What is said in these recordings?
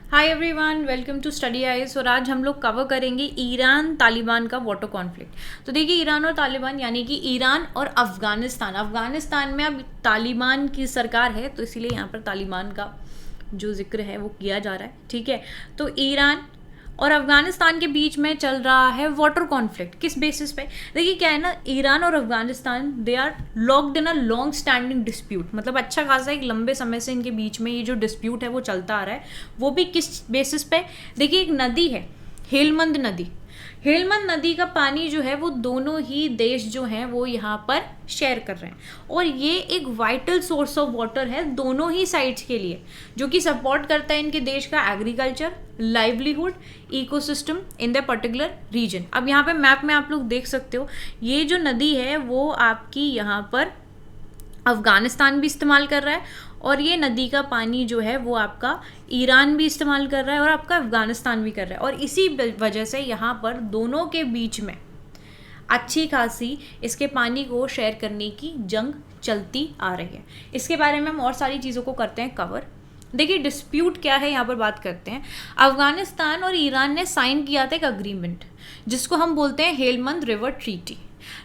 Hi everyone, welcome to study eyes. और आज हम लोग कवर करेंगे ईरान तालिबान का वाटर कॉन्फ्लिक्ट। तो देखिए, ईरान और तालिबान यानी कि ईरान और अफगानिस्तान में अब तालिबान की सरकार है, तो इसीलिए यहाँ पर तालिबान का जो जिक्र है वो किया जा रहा है। ठीक है, तो ईरान और अफगानिस्तान के बीच में चल रहा है वाटर कॉन्फ्लिक्ट। किस बेसिस पे? देखिए क्या है ना, ईरान और Afghanistan they are locked in a long standing dispute. मतलब अच्छा खासा एक लंबे समय से इनके बीच में ये जो डिस्प्यूट है वो चलता आ रहा है। वो भी किस बेसिस पे? देखिए, एक नदी है हेलमंद नदी। हेलमंद नदी का पानी जो है वो दोनों ही देश जो हैं वो यहाँ पर शेयर कर रहे हैं, और ये एक वाइटल सोर्स ऑफ वाटर है दोनों ही साइड्स के लिए, जो कि सपोर्ट करता है इनके देश का agriculture, livelihood, ecosystem in the particular region. अब यहाँ पे मैप में आप लोग देख सकते हो, ये जो नदी है वो आपकी यहाँ पर अफगानिस्तान भी इस्तेमाल कर रहा है, और ये नदी का पानी जो है वो आपका ईरान भी इस्तेमाल कर रहा है और आपका अफगानिस्तान भी कर रहा है। और इसी वजह से यहाँ पर दोनों के बीच में अच्छी खासी इसके पानी को शेयर करने की जंग चलती आ रही है। इसके बारे में हम और सारी चीज़ों को करते हैं कवर। देखिए, डिस्प्यूट क्या है यहाँ पर बात करते हैं। अफगानिस्तान और ईरान ने साइन किया था एक अग्रीमेंट, जिसको हम बोलते हैं हेलमंद रिवर ट्रीटी।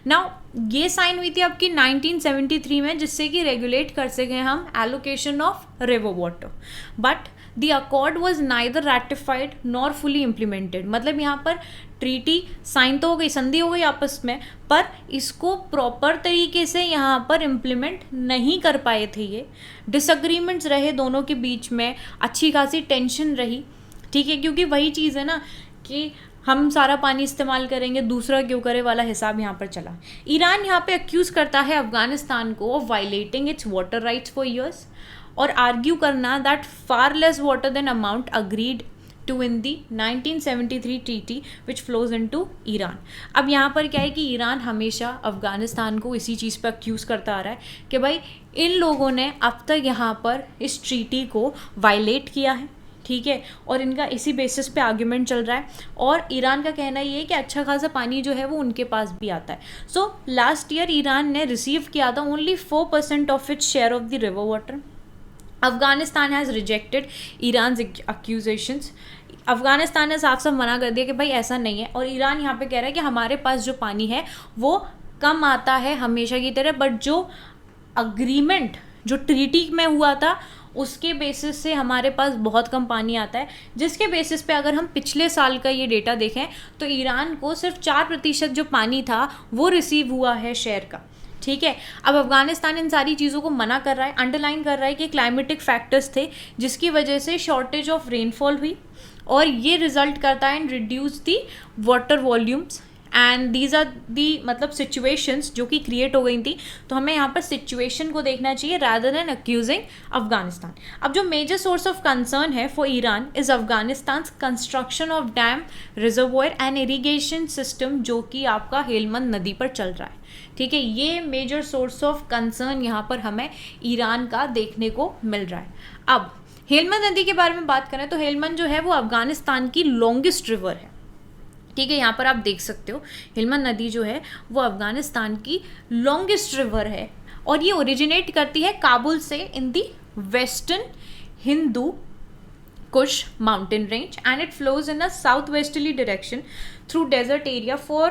नाउ ये साइन हुई थी आपकी 1973 में, जिससे कि रेगुलेट कर सके हम allocation of river water. But the accord was neither ratified nor fully implemented. मतलब यहाँ पर ट्रीटी साइन तो हो गई, संधि हो गई आपस में, पर इसको प्रॉपर तरीके से यहाँ पर इम्प्लीमेंट नहीं कर पाए थे। ये डिसअग्रीमेंट्स रहे दोनों के बीच में, अच्छी खासी टेंशन रही। ठीक है, क्योंकि वही चीज़ है ना कि हम सारा पानी इस्तेमाल करेंगे, दूसरा क्यों करे वाला हिसाब यहाँ पर चला। ईरान यहाँ पे अक्यूज करता है अफगानिस्तान को of violating its water rights for years, और आर्ग्यू करना that far less water than amount agreed to in the 1973 treaty which flows into Iran. अब यहाँ पर क्या है कि ईरान हमेशा अफगानिस्तान को इसी चीज़ पर अक्यूज़ करता आ रहा है कि भाई इन लोगों ने अब तक यहाँ पर इस ट्रीटी को वायलेट किया है। ठीक है, और इनका इसी बेसिस पे आर्ग्यूमेंट चल रहा है, और ईरान का कहना ये है कि अच्छा खासा पानी जो है वो उनके पास भी आता है। सो लास्ट ईयर ईरान ने रिसीव किया था only 4% of its share of the river water. Afghanistan has rejected Iran accusations. Afghanistan ने साफ साफ मना कर दिया कि भाई ऐसा नहीं है, और ईरान यहाँ पे कह रहा है कि हमारे पास जो पानी है वो कम आता है हमेशा की तरह, बट जो अग्रीमेंट जो ट्रीटी में हुआ था उसके बेसिस से हमारे पास बहुत कम पानी आता है, जिसके बेसिस पे अगर हम पिछले साल का ये डेटा देखें तो ईरान को सिर्फ 4% जो पानी था वो रिसीव हुआ है शेयर का। ठीक है, अब अफगानिस्तान इन सारी चीज़ों को मना कर रहा है, अंडरलाइन कर रहा है कि क्लाइमेटिक फैक्टर्स थे जिसकी वजह से शॉर्टेज ऑफ रेनफॉल हुई, और ये रिजल्ट करता है in reduce the water volumes, and these are the मतलब सिचुएशंस जो कि क्रिएट हो गई थी। तो हमें यहाँ पर सिचुएशन को देखना चाहिए रादर देन अक्यूजिंग अफगानिस्तान। अब जो मेजर सोर्स ऑफ कंसर्न है for Iran is Afghanistan construction of dam, reservoir and irrigation system, जो कि आपका हेलमंद नदी पर चल रहा है। ठीक है, ये मेजर सोर्स ऑफ कंसर्न यहाँ पर हमें ईरान का देखने को मिल रहा है। अब हेलमंद नदी के बारे में बात करें तो हेलमंद जो है वो अफगानिस्तान की लॉन्गेस्ट रिवर है। ठीक है, यहाँ पर आप देख सकते हो हेलमंद नदी जो है वो अफगानिस्तान की लॉन्गेस्ट रिवर है, और ये ओरिजिनेट करती है काबुल से in the western Hindu Kush mountain range, and it flows in a south westerly direction through desert area for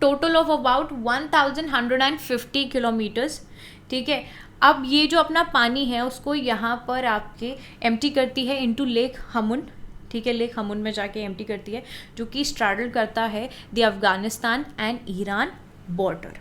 total of about 1150 kilometres. ठीक है, अब ये जो अपना पानी है उसको यहाँ पर आपके एम्प्टी करती है इनटू लेक हमून। ठीक है, लेक हमून में जाके एम्प्टी करती है, जो कि स्ट्रैडल करता है the Afghanistan and Iran border.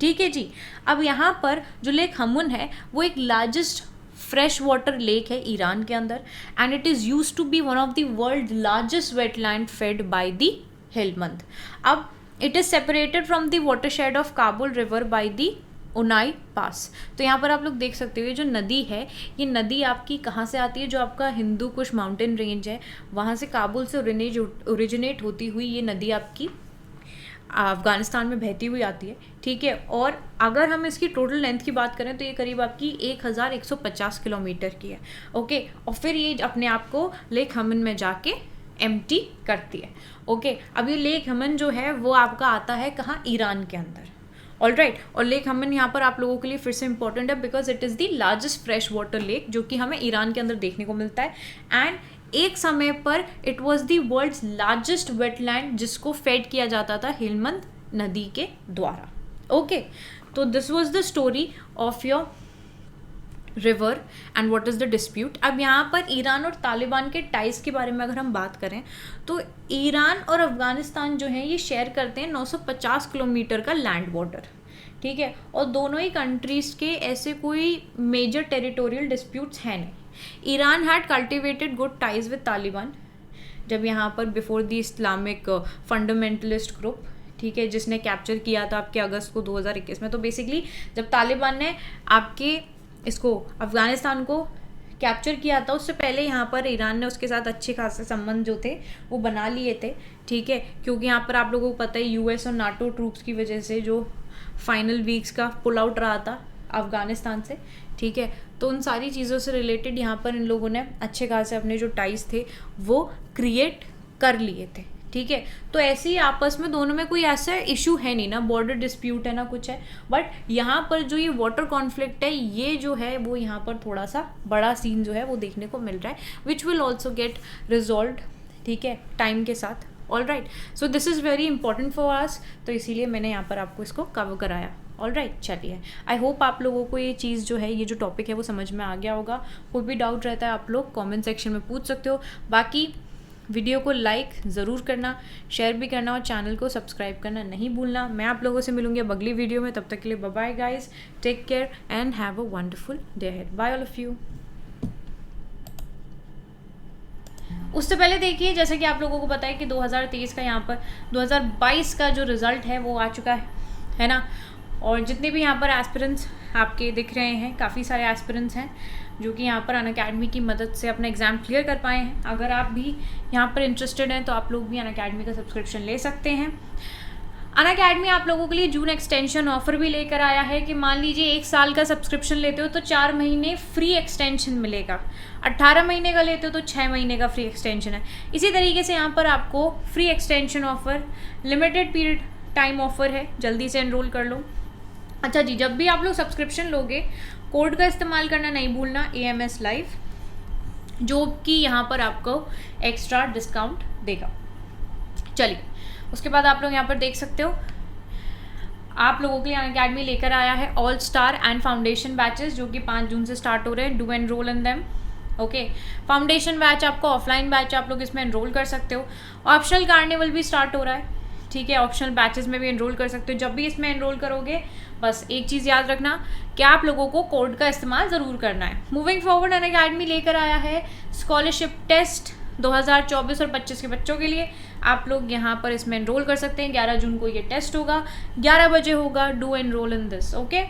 ठीक है जी, अब यहाँ पर जो लेक हमून है वो एक लार्जेस्ट फ्रेश वाटर लेक है ईरान के अंदर, and it is use to be one of the world largest wetland fed by the Helmand. अब it is separated from the watershed of Kabul river by the Unai pass. तो यहाँ पर आप लोग देख सकते हो ये जो नदी है, ये नदी आपकी कहाँ से आती है? जो आपका हिंदू कुश माउंटेन रेंज है वहाँ से, काबुल से ओरिजिनेट होती हुई ये नदी आपकी अफगानिस्तान में बहती हुई आती है। ठीक है, और अगर हम इसकी टोटल लेंथ की बात करें तो ये करीब आपकी 1150 किलोमीटर की है। ओके, और फिर ये अपने आप को लेक हमन में जाके एम्प्टी करती है। ओके, अब ये लेक हमन जो है वो आपका आता है कहाँ? ईरान के अंदर। ऑल राइट, और लेक हमन यहाँ पर आप लोगों के लिए फिर से इंपॉर्टेंट है because it is the largest fresh water lake जो कि हमें ईरान के अंदर देखने को मिलता है, एंड एक समय पर it was the world's largest wetland जिसको फेड किया जाता था हेलमंद नदी के द्वारा. ओके, तो this was the story of your river and what is the dispute. अब यहाँ पर ईरान और तालिबान के टाइज के बारे में अगर हम बात करें तो ईरान और अफ़गानिस्तान जो है ये शेयर करते हैं 950 किलोमीटर का लैंड बॉर्डर. ठीक है, और दोनों ही कंट्रीज़ के ऐसे कोई मेजर टेरिटोरियल डिस्प्यूट्स हैं नहीं. Iran had cultivated good ties with Taliban जब यहाँ पर before the Islamic fundamentalist group, ठीक है, जिसने कैप्चर किया था आपके अगस्त को 2021 में. तो बेसिकली जब तालिबान ने आपके इसको अफ़गानिस्तान को कैप्चर किया था उससे पहले यहाँ पर ईरान ने उसके साथ अच्छे खासे संबंध जो थे वो बना लिए थे. ठीक है, क्योंकि यहाँ पर आप लोगों को पता है यूएस और नाटो ट्रूप्स की वजह से जो फाइनल वीक्स का पुल आउट रहा था अफ़गानिस्तान से. ठीक है, तो उन सारी चीज़ों से रिलेटेड यहाँ पर इन लोगों ने अच्छे खासे अपने जो टाइज थे वो क्रिएट कर लिए थे. ठीक है, तो ऐसे ही आपस में दोनों में कोई ऐसा इशू है नहीं ना, बॉर्डर डिस्प्यूट है ना कुछ है. बट यहाँ पर जो ये वाटर कॉन्फ्लिक्ट है ये जो है वो यहाँ पर थोड़ा सा बड़ा सीन जो है वो देखने को मिल रहा है which will also get resolve. ठीक है, टाइम के साथ. All right, so this is very important for us, तो इसीलिए मैंने यहाँ पर आपको इसको कवर कराया. ऑल राइट, चलिए, आई होप आप लोगों को ये चीज़ जो है ये जो टॉपिक है वो समझ में आ गया होगा. कोई भी डाउट रहता है आप लोग कमेंट सेक्शन में पूछ सकते हो. बाकी वीडियो को लाइक ज़रूर करना, शेयर भी करना और चैनल को सब्सक्राइब करना नहीं भूलना. मैं आप लोगों से मिलूंगी अब अगली वीडियो में. तब तक के लिए bye bye guys, take care and have a wonderful day ahead. Bye all of you. उससे पहले देखिए, जैसे कि आप लोगों को पता है कि 2023 का यहाँ पर 2022 का जो रिज़ल्ट है वो आ चुका है ना. और जितने भी यहाँ पर एस्पिरेंट्स आपके दिख रहे हैं, काफ़ी सारे एस्पिरेंट्स हैं जो कि यहाँ पर अनअकैडमी की मदद से अपना एग्ज़ाम क्लियर कर पाए हैं. अगर आप भी यहाँ पर इंटरेस्टेड हैं तो आप लोग भी अनअकैडमी का सब्सक्रिप्शन ले सकते हैं. अनअकैडमी आप लोगों के लिए जून एक्सटेंशन ऑफर भी लेकर आया है कि मान लीजिए 1 साल का सब्सक्रिप्शन लेते हो तो 4 महीने फ्री एक्सटेंशन मिलेगा. 18 महीने का लेते हो तो 6 महीने का फ्री एक्सटेंशन है. इसी तरीके से यहाँ पर आपको free extension offer, limited period time offer है, जल्दी से एनरोल कर लो. अच्छा जी, जब भी आप लोग सब्सक्रिप्शन लोगे कोड का इस्तेमाल करना नहीं भूलना, AMS लाइव, जो कि यहाँ पर आपको एक्स्ट्रा डिस्काउंट देगा. चलिए, उसके बाद आप लोग यहाँ पर देख सकते हो आप लोगों के लिए अनअकैडमी लेकर आया है all star and foundation batches जो कि 5 जून से स्टार्ट हो रहे हैं. Do enrol in them. Okay, foundation batch आपको ऑफलाइन बैच आप लोग इसमें एनरोल कर सकते हो. ऑप्शनल कार्निवल भी स्टार्ट हो रहा है. ठीक है, ऑप्शनल बैचेस में भी एनरोल कर सकते हो. जब भी इसमें एनरोल करोगे बस एक चीज़ याद रखना कि आप लोगों को कोड का इस्तेमाल ज़रूर करना है. मूविंग फॉरवर्ड अनअकैडमी लेकर आया है स्कॉलरशिप टेस्ट 2024 और 25 के बच्चों के लिए. आप लोग यहाँ पर इसमें एनरोल कर सकते हैं. 11 जून को ये टेस्ट होगा, 11 बजे होगा. Do enrol in this. Okay.